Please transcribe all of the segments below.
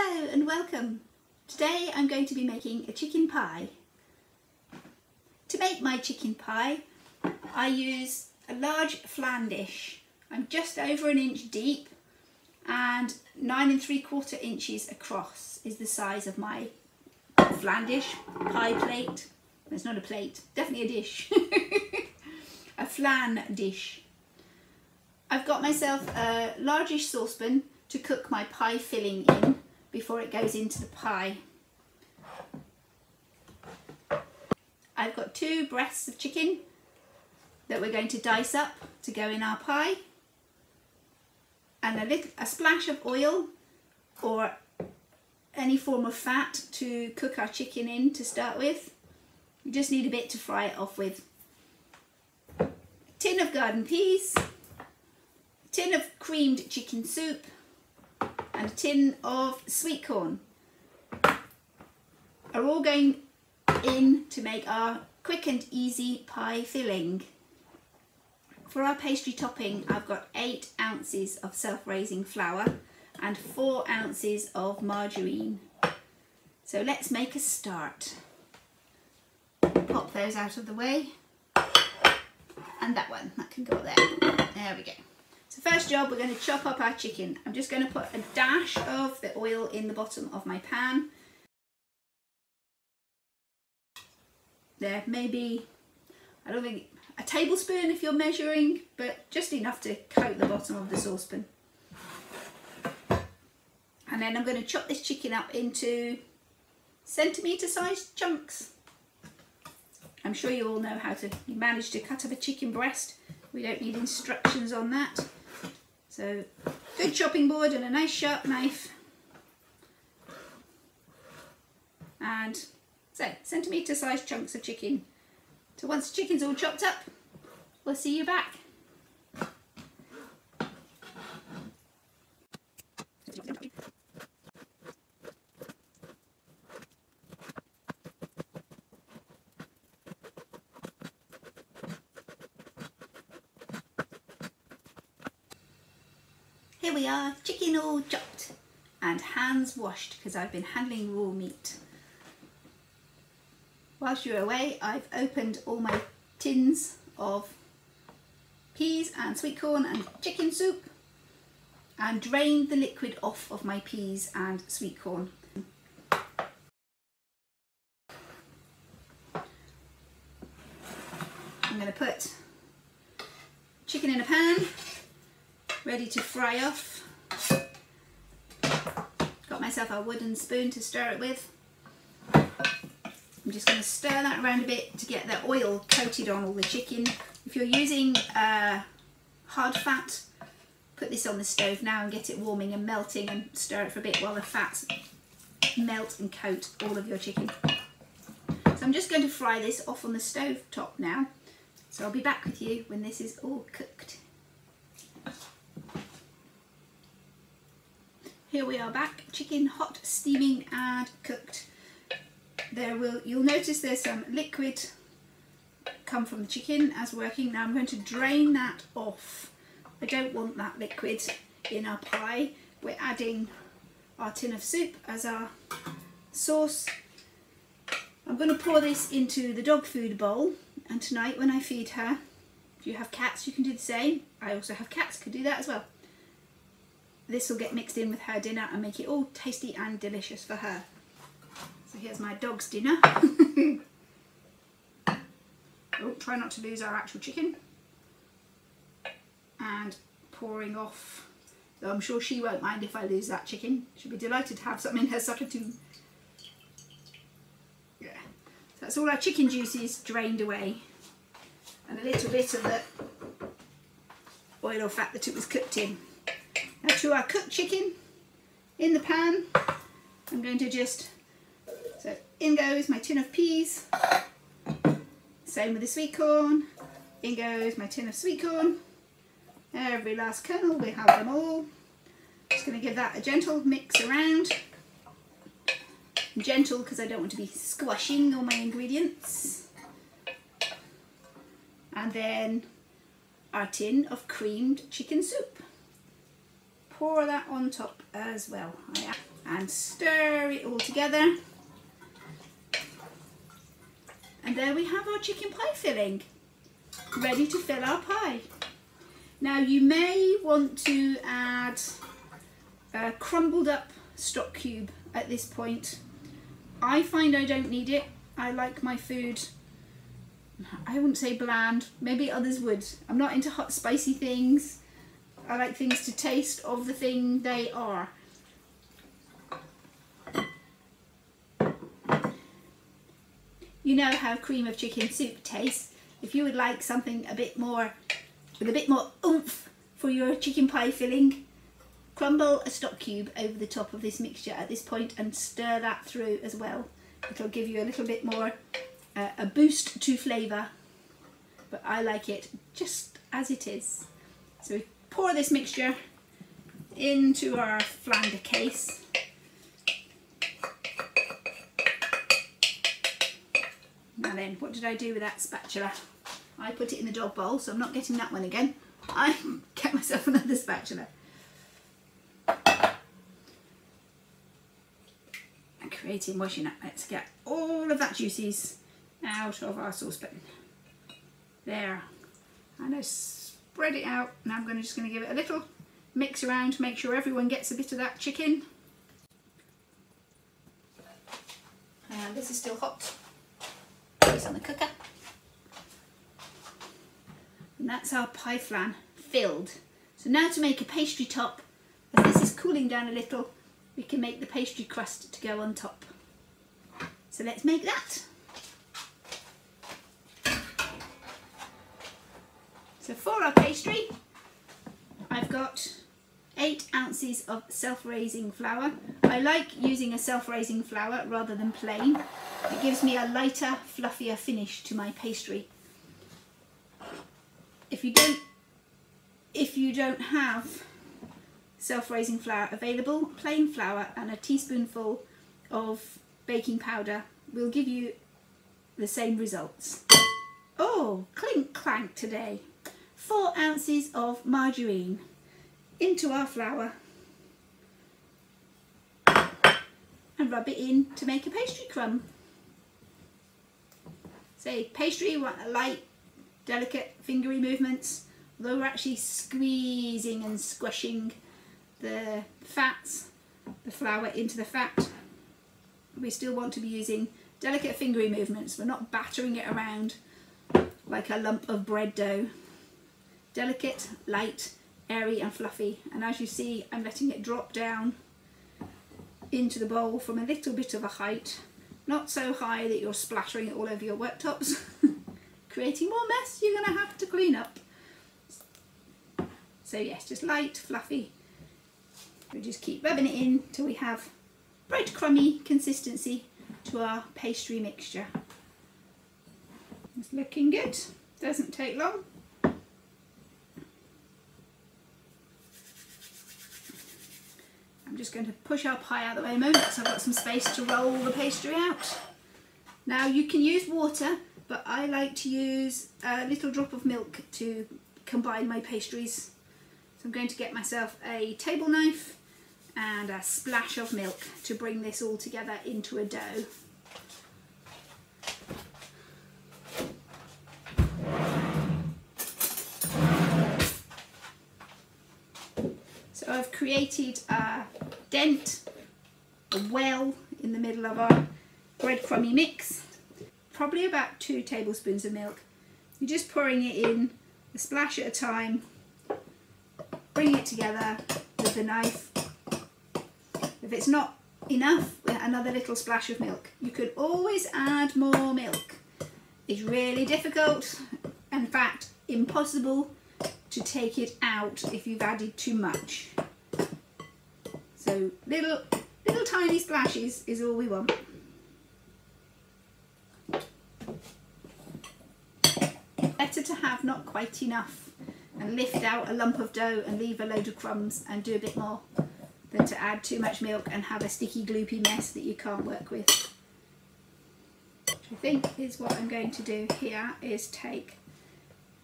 Hello and welcome. Today I'm going to be making a chicken pie. To make my chicken pie I use a large flan dish. I'm just over 1 inch deep and 9 3/4 inches across is the size of my flan dish, pie plate. It's not a plate, definitely a dish. A flan dish. I've got myself a largish saucepan to cook my pie filling in before it goes into the pie. I've got 2 breasts of chicken that we're going to dice up to go in our pie, and a splash of oil or any form of fat to cook our chicken in to start with. You just need a bit to fry it off with. A tin of garden peas, a tin of creamed chicken soup, and a tin of sweet corn are all going in to make our quick and easy pie filling. For our pastry topping I've got 8 ounces of self-raising flour and 4 ounces of margarine. So let's make a start. Pop those out of the way, and that can go there. There we go. So first job, we're going to chop up our chicken. I'm just going to put a dash of the oil in the bottom of my pan. There, maybe, I don't think, a tablespoon if you're measuring, but just enough to coat the bottom of the saucepan. And then I'm going to chop this chicken up into centimetre sized chunks. I'm sure you all know how to manage to cut up a chicken breast. We don't need instructions on that. So, good chopping board and a nice sharp knife. And so, centimetre sized chunks of chicken. So once the chicken's all chopped up, we'll see you back. Here we are, chicken all chopped and hands washed because I've been handling raw meat. Whilst you're away, I've opened all my tins of peas and sweet corn and chicken soup and drained the liquid off of my peas and sweet corn. I'm going to put chicken in a pan, ready to fry off. Got myself a wooden spoon to stir it with. I'm just going to stir that around a bit to get the oil coated on all the chicken. If you're using hard fat, put this on the stove now and get it warming and melting, and stir it for a bit while the fats melt and coat all of your chicken. So I'm just going to fry this off on the stove top now. So I'll be back with you when this is all cooked. Here we are back, chicken hot, steaming and cooked. You'll notice there's some liquid come from the chicken as working. Now I'm going to drain that off. I don't want that liquid in our pie. We're adding our tin of soup as our sauce. I'm going to pour this into the dog food bowl, and tonight when I feed her, if you have cats you can do the same. I also have cats, could do that as well. This will get mixed in with her dinner and make it all tasty and delicious for her. So here's my dog's dinner. Oh, try not to lose our actual chicken. And pouring off. So I'm sure she won't mind if I lose that chicken. She'll be delighted to have something in her sucker tube. Yeah. So that's all our chicken juices drained away. And a little bit of the oil or fat that it was cooked in. Now to our cooked chicken in the pan, I'm going to just, so in goes my tin of peas, same with the sweet corn, in goes my tin of sweet corn, every last kernel, we have them all. Just going to give that a gentle mix around, gentle because I don't want to be squashing all my ingredients. And then our tin of creamed chicken soup. pour that on top as well. And stir it all together. And there we have our chicken pie filling, ready to fill our pie. Now you may want to add a crumbled up stock cube at this point. I find I don't need it. I like my food, I wouldn't say bland, maybe others would. I'm not into hot spicy things. I like things to taste of the thing they are. You know how cream of chicken soup tastes. If you would like something a bit more, with a bit more oomph for your chicken pie filling, crumble a stock cube over the top of this mixture at this point and stir that through as well. It'll give you a little bit more, a boost to flavour, but I like it just as it is. So we pour this mixture into our flounder case. Now then, what did I do with that spatula? I put it in the dog bowl, so I'm not getting that one again. I get myself another spatula. And creating washing up. Let's get all of that juices out of our saucepan. There. And I spread it out. Now I'm just going to give it a little mix around to make sure everyone gets a bit of that chicken. And this is still hot. It's on the cooker. And that's our pie flan filled. So now to make a pastry top, as this is cooling down a little, we can make the pastry crust to go on top. So let's make that. So for our pastry, I've got 8 ounces of self-raising flour. I like using a self-raising flour rather than plain. It gives me a lighter, fluffier finish to my pastry. If you don't have self-raising flour available, plain flour and a teaspoonful of baking powder will give you the same results. Oh, clink clank today. 4 ounces of margarine into our flour and rub it in to make a pastry crumb. Say pastry, light, delicate fingery movements, although we're actually squeezing and squishing the fats, the flour into the fat, we still want to be using delicate fingery movements. We're not battering it around like a lump of bread dough. Delicate, light, airy and fluffy, and as you see I'm letting it drop down into the bowl from a little bit of a height, not so high that you're splattering it all over your worktops, creating more mess you're going to have to clean up. So yes, just light, fluffy. We just keep rubbing it in till we have breadcrumby consistency to our pastry mixture. It's looking good, doesn't take long. I'm just going to push our pie out of the way a moment so I've got some space to roll the pastry out. Now you can use water, but I like to use a little drop of milk to combine my pastries. So I'm going to get myself a table knife and a splash of milk to bring this all together into a dough. So I've created a dent, a well in the middle of our breadcrumby mix, probably about 2 tablespoons of milk. You're just pouring it in, a splash at a time, bring it together with the knife. If it's not enough, another little splash of milk. You could always add more milk. It's really difficult, in fact impossible, to take it out if you've added too much. So little tiny splashes is all we want. Better to have not quite enough and lift out a lump of dough and leave a load of crumbs and do a bit more than to add too much milk and have a sticky gloopy mess that you can't work with. Which I think is what I'm going to do here, is take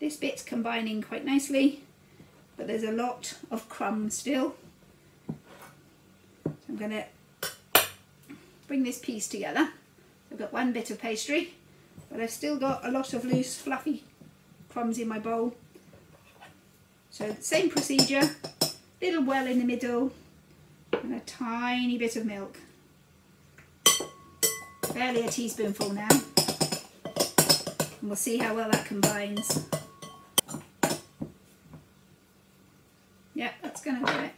this bit's combining quite nicely, but there's a lot of crumb still. I'm going to bring this piece together. I've got one bit of pastry, but I've still got a lot of loose fluffy crumbs in my bowl. So same procedure, little well in the middle and a tiny bit of milk. Barely a teaspoonful now. And we'll see how well that combines. Yep, that's going to do it.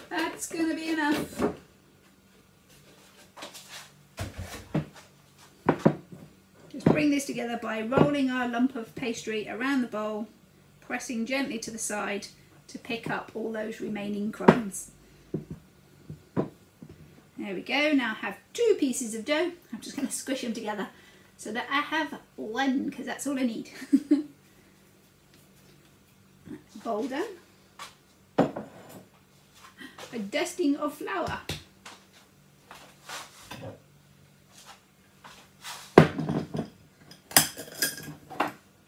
That's going to be enough. Just bring this together by rolling our lump of pastry around the bowl, pressing gently to the side to pick up all those remaining crumbs. There we go. Now I have 2 pieces of dough. I'm just going to squish them together so that I have 1, because that's all I need. Bowl done. A dusting of flour.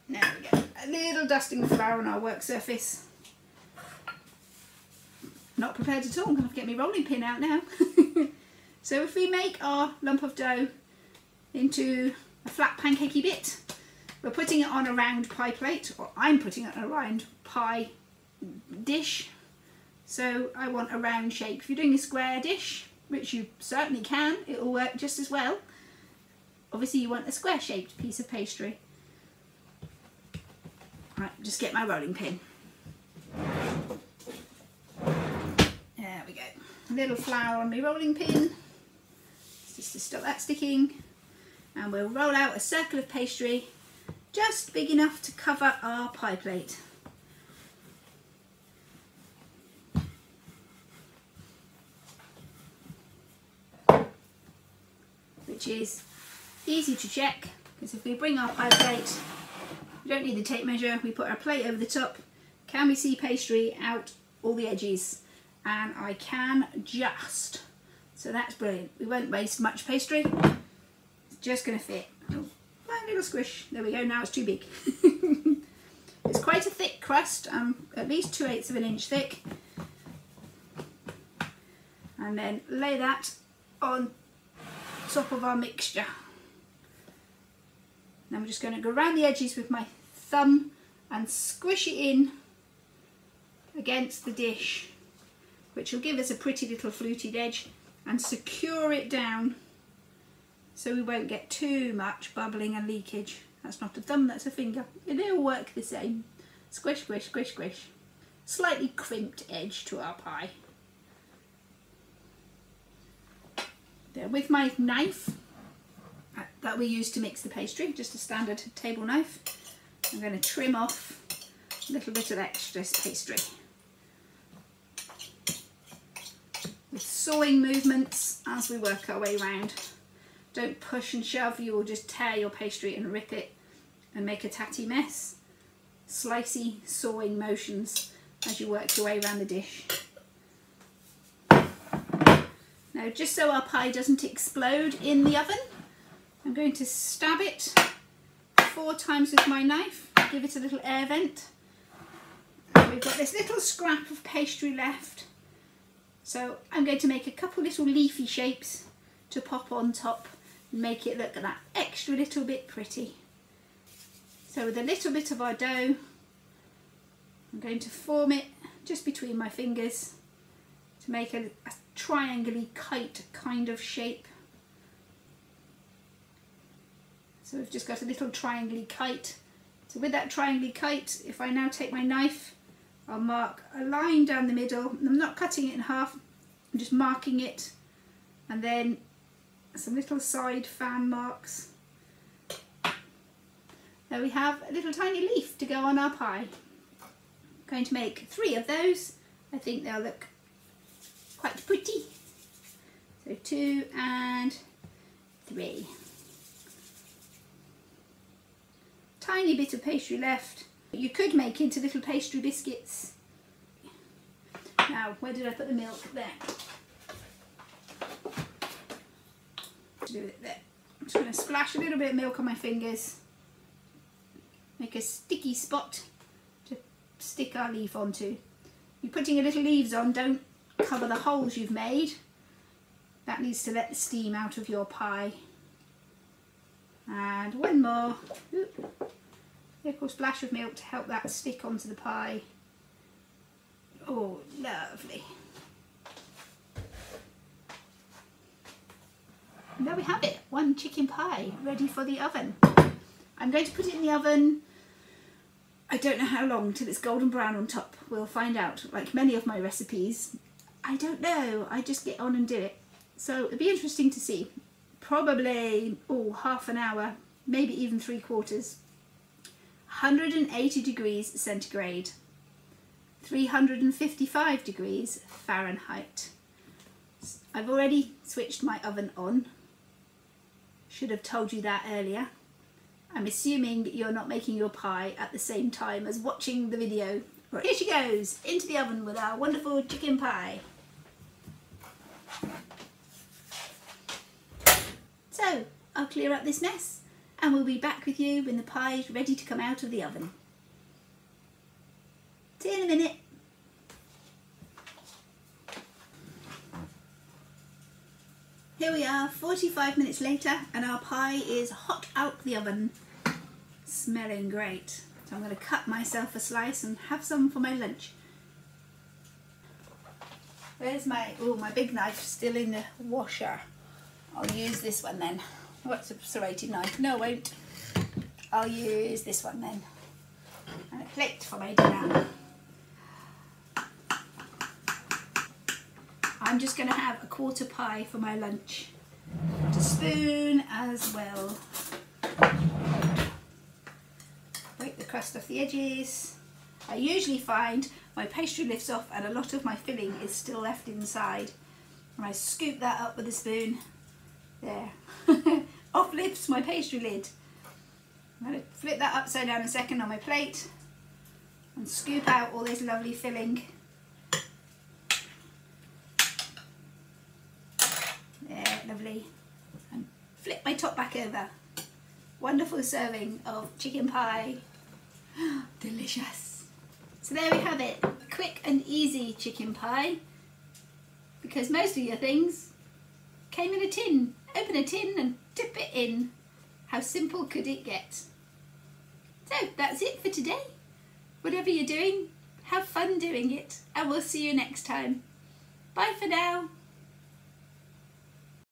There we go. A little dusting of flour on our work surface. Not prepared at all. I'm going to have to get my rolling pin out now. So if we make our lump of dough into a flat pancakey bit, we're putting it on a round pie plate, or I'm putting it on a round pie dish. So I want a round shape. If you're doing a square dish, which you certainly can, it will work just as well. Obviously you want a square shaped piece of pastry. Right, just get my rolling pin. There we go. A little flour on my rolling pin, just to stop that sticking. And we'll roll out a circle of pastry just big enough to cover our pie plate. Which is easy to check, because if we bring our pie plate, we don't need the tape measure, we put our plate over the top. Can we see pastry out all the edges? And I can just. So that's brilliant. We won't waste much pastry. It's just going to fit. Oh, a little squish. There we go. Now it's too big. It's quite a thick crust, at least 2/8 of an inch thick. And then lay that on top of our mixture. Now I'm just going to go around the edges with my thumb and squish it in against the dish, which will give us a pretty little fluted edge, and secure it down so we won't get too much bubbling and leakage. That's not a thumb, that's a finger. It'll work the same. Squish, squish, squish, squish. Slightly crimped edge to our pie. There, with my knife that we use to mix the pastry, just a standard table knife, I'm going to trim off a little bit of excess pastry. With sawing movements as we work our way around. Don't push and shove, you will just tear your pastry and rip it and make a tatty mess. Slicey sawing motions as you work your way around the dish. Now, just so our pie doesn't explode in the oven, I'm going to stab it 4 times with my knife, give it a little air vent. We've got this little scrap of pastry left, so I'm going to make a couple little leafy shapes to pop on top and make it look that extra little bit pretty. So with a little bit of our dough, I'm going to form it just between my fingers to make a triangle-y kite kind of shape. So we've just got a little triangle-y kite. So with that triangle-y kite, if I now take my knife, I'll mark a line down the middle. I'm not cutting it in half, I'm just marking it, and then some little side fan marks. There we have a little tiny leaf to go on our pie. I'm going to make 3 of those. I think they'll look quite pretty. So 2 and 3. Tiny bit of pastry left. You could make into little pastry biscuits. Now, where did I put the milk? There. Do it there. I'm just going to splash a little bit of milk on my fingers. Make a sticky spot to stick our leaf onto. You're putting your little leaves on, don't cover the holes you've made. That needs to let the steam out of your pie. And one more. Oop. Little splash of milk to help that stick onto the pie. Oh, lovely. And there we have it, one chicken pie ready for the oven. I'm going to put it in the oven, I don't know how long, till it's golden brown on top. We'll find out, like many of my recipes. I don't know, I just get on and do it. So it'll be interesting to see. Probably, half an hour, maybe even 3/4. 180 degrees centigrade, 355 degrees Fahrenheit. I've already switched my oven on. Should have told you that earlier. I'm assuming you're not making your pie at the same time as watching the video. Right, here she goes, into the oven with our wonderful chicken pie. So, I'll clear up this mess and we'll be back with you when the pie is ready to come out of the oven. See you in a minute. Here we are, 45 minutes later, and our pie is hot out the oven, smelling great. So I'm going to cut myself a slice and have some for my lunch. Where's my big knife still in the washer? I'll use this one then. What's a serrated knife? No, I won't. I'll use this one then. And a plate for my dinner. I'm just going to have a 1/4 pie for my lunch. And a spoon as well. Break the crust off the edges. I usually find my pastry lifts off and a lot of my filling is still left inside. And I scoop that up with a spoon. There. Off lifts my pastry lid. I'm going to flip that upside down a second on my plate and scoop out all this lovely filling. There, lovely. And flip my top back over. Wonderful serving of chicken pie. Delicious. So there we have it. A quick and easy chicken pie. Because most of your things came in a tin. Open a tin and dip it in. How simple could it get? So that's it for today. Whatever you're doing, have fun doing it. And we'll see you next time. Bye for now.